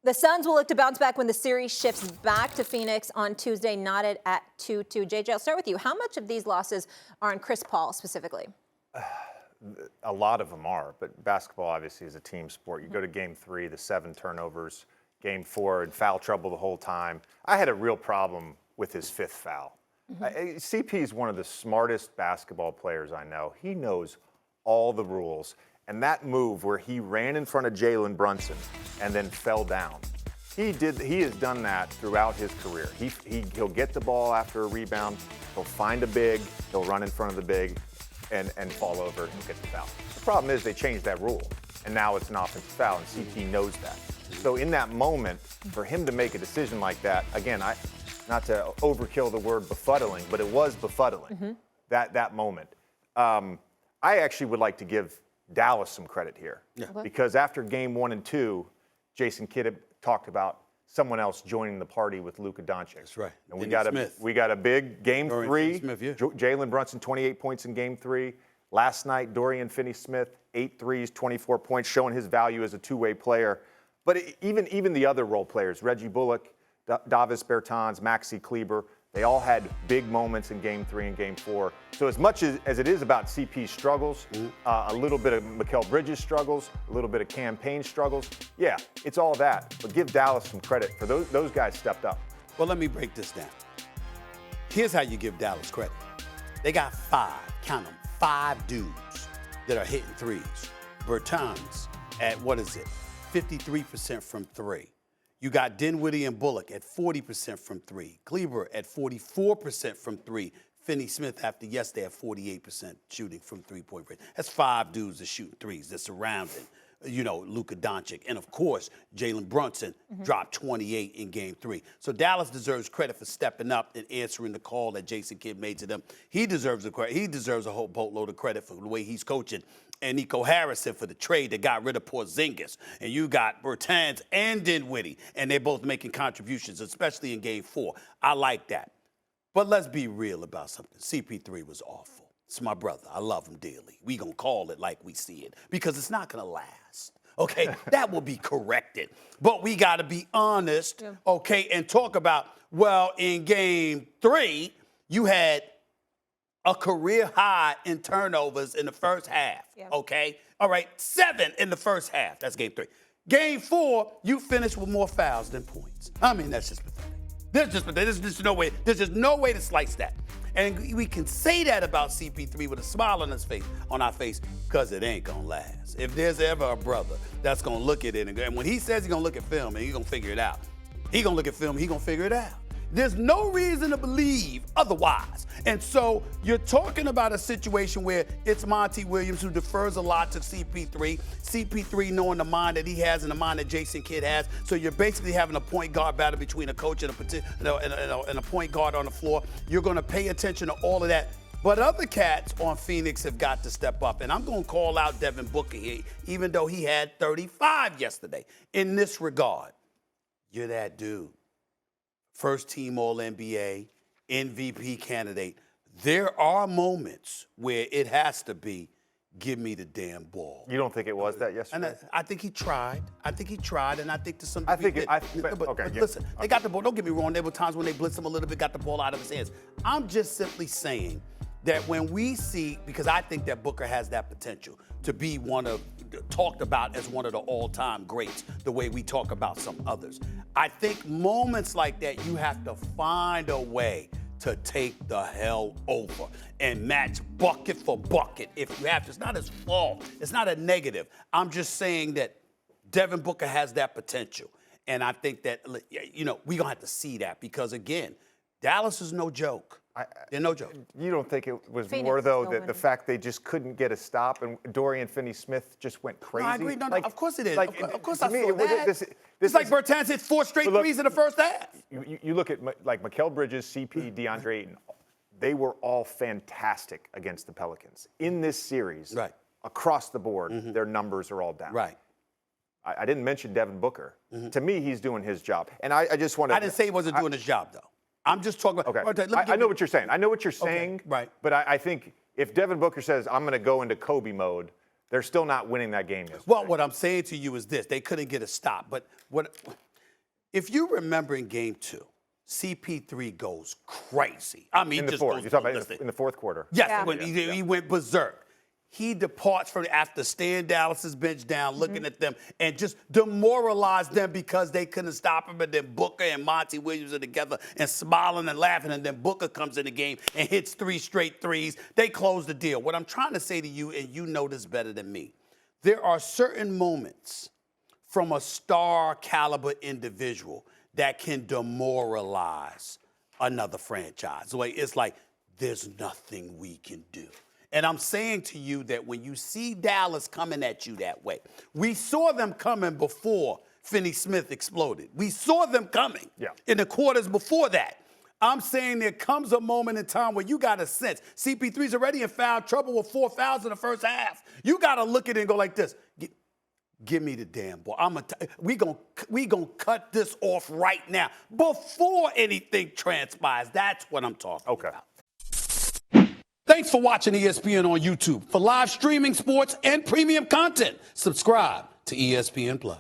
The Suns will look to bounce back when the series shifts back to Phoenix on Tuesday, knotted at 2-2. JJ, I'll start with you. How much of these losses are on Chris Paul specifically? A lot of them are, but basketball obviously is a team sport. You go to game 3, the 7 turnovers, game 4, in foul trouble the whole time. I had a real problem with his 5th foul. CP is one of the smartest basketball players I know. He knows all the rules. And that move where he ran in front of Jalen Brunson and then fell down, he has done that throughout his career. He'll get the ball after a rebound, he'll find a big, he'll run in front of the big and fall over and get the foul. The problem is they changed that rule, and now it's an offensive foul, and CP knows that. So in that moment, for him to make a decision like that, again, not to overkill the word befuddling, but it was befuddling, that moment. I actually would like to give Dallas some credit here. Because after game 1 and 2, Jason Kidd talked about someone else joining the party with Luka Doncic. That's right. And we got a big game 3. Smith, yeah. Jalen Brunson, 28 points in game 3. Last night, Dorian Finney-Smith, 8 threes, 24 points, showing his value as a two-way player. But even the other role players, Reggie Bullock, Davis Bertans, Maxi Kleber, they all had big moments in game 3 and game 4. So as much as it is about CP's struggles, a little bit of Mikal Bridges' struggles, a little bit of campaign struggles, yeah, it's all that. But give Dallas some credit for those guys stepped up. Well, let me break this down. Here's how you give Dallas credit. They got 5, count them, 5 dudes that are hitting threes. Bertans at, 53% from 3. You got Dinwiddie and Bullock at 40% from 3. Kleber at 44% from 3. Finney-Smith after yesterday at 48% shooting from three-point range. That's 5 dudes that shooting threes that's surrounding, Luka Doncic. And, of course, Jalen Brunson dropped 28 in game 3. So Dallas deserves credit for stepping up and answering the call that Jason Kidd made to them. He deserves a whole boatload of credit for the way he's coaching. And Nico Harrison for the trade that got rid of Porzingis. And you got Bertans and Dinwiddie, and they're both making contributions, especially in game 4. I like that. But let's be real about something. CP3 was awful. It's my brother. I love him dearly. We gonna call it like we see it because it's not gonna last. Okay, that will be corrected. But we gotta be honest, okay, and talk about, well, in game 3, you had a career high in turnovers in the first half, okay? All right, 7 in the first half. That's game 3. Game 4, you finished with more fouls than points. I mean, that's just pathetic. There's just no way to slice that. And we can say that about CP3 with a smile on our face, because it ain't gonna last. If there's ever a brother that's gonna look at it and when he says he's gonna look at film and he's gonna figure it out, he's gonna look at film and he's gonna figure it out. There's no reason to believe otherwise. And so you're talking about a situation where it's Monty Williams who defers a lot to CP3. CP3 knowing the mind that he has and the mind that Jason Kidd has. So you're basically having a point guard battle between a coach and a point guard on the floor. You're going to pay attention to all of that. But other cats on Phoenix have got to step up. And I'm going to call out Devin Booker here, even though he had 35 yesterday. In this regard, you're that dude. First team All-NBA, MVP candidate. There are moments where it has to be, give me the damn ball. You don't think it was that yesterday? And I think he tried. And I think to some degree listen, they got the ball. Don't get me wrong. There were times when they blitzed him a little bit, got the ball out of his hands. I'm just simply saying that when we see, because I think that Booker has that potential to be talked about as one of the all-time greats, the way we talk about some others. I think moments like that, you have to find a way to take the hell over and match bucket for bucket if you have to. It's not his fault. It's not a negative. I'm just saying that Devin Booker has that potential. And I think that, we're going to have to see that because, again, Dallas is no joke. They're no joke. You don't think it was more, though, that the fact they just couldn't get a stop and Dorian Finney-Smith just went crazy? No, I agree. No, of course it is. Of course I saw that. It's like Bertans hit 4 straight threes in the first half. You look at, like, Mikal Bridges, CP, DeAndre Ayton. They were all fantastic against the Pelicans. In this series, across the board, their numbers are all down. Right. I didn't mention Devin Booker. To me, he's doing his job. And I just want to... I didn't say he wasn't doing his job, though. I'm just talking about... Okay. I know what you're saying. I know what you're saying. Right. But I think if Devin Booker says, I'm going to go into Kobe mode, they're still not winning that game yesterday. Well, what I'm saying to you is this. They couldn't get a stop. But If you remember in Game 2, CP3 goes crazy. I mean, In the just fourth. goes You're talking ballistic. about in the fourth quarter. Yes, Yeah. when he went berserk. He departs from after staring Dallas's bench down, looking at them, and just demoralized them because they couldn't stop him. And then Booker and Monty Williams are together and smiling and laughing. And then Booker comes in the game and hits 3 straight threes. They close the deal. What I'm trying to say to you, and you know this better than me, there are certain moments from a star caliber individual that can demoralize another franchise. It's like, there's nothing we can do. And I'm saying to you that when you see Dallas coming at you that way, we saw them coming before Finney-Smith exploded. We saw them coming in the quarters before that. I'm saying there comes a moment in time where you got to sense. CP3's already in foul trouble with 4 fouls in the first half. You got to look at it and go like this. Give me the damn ball. We gonna cut this off right now before anything transpires. That's what I'm talking about. Thanks for watching ESPN on YouTube. For live streaming, sports, and premium content, subscribe to ESPN+.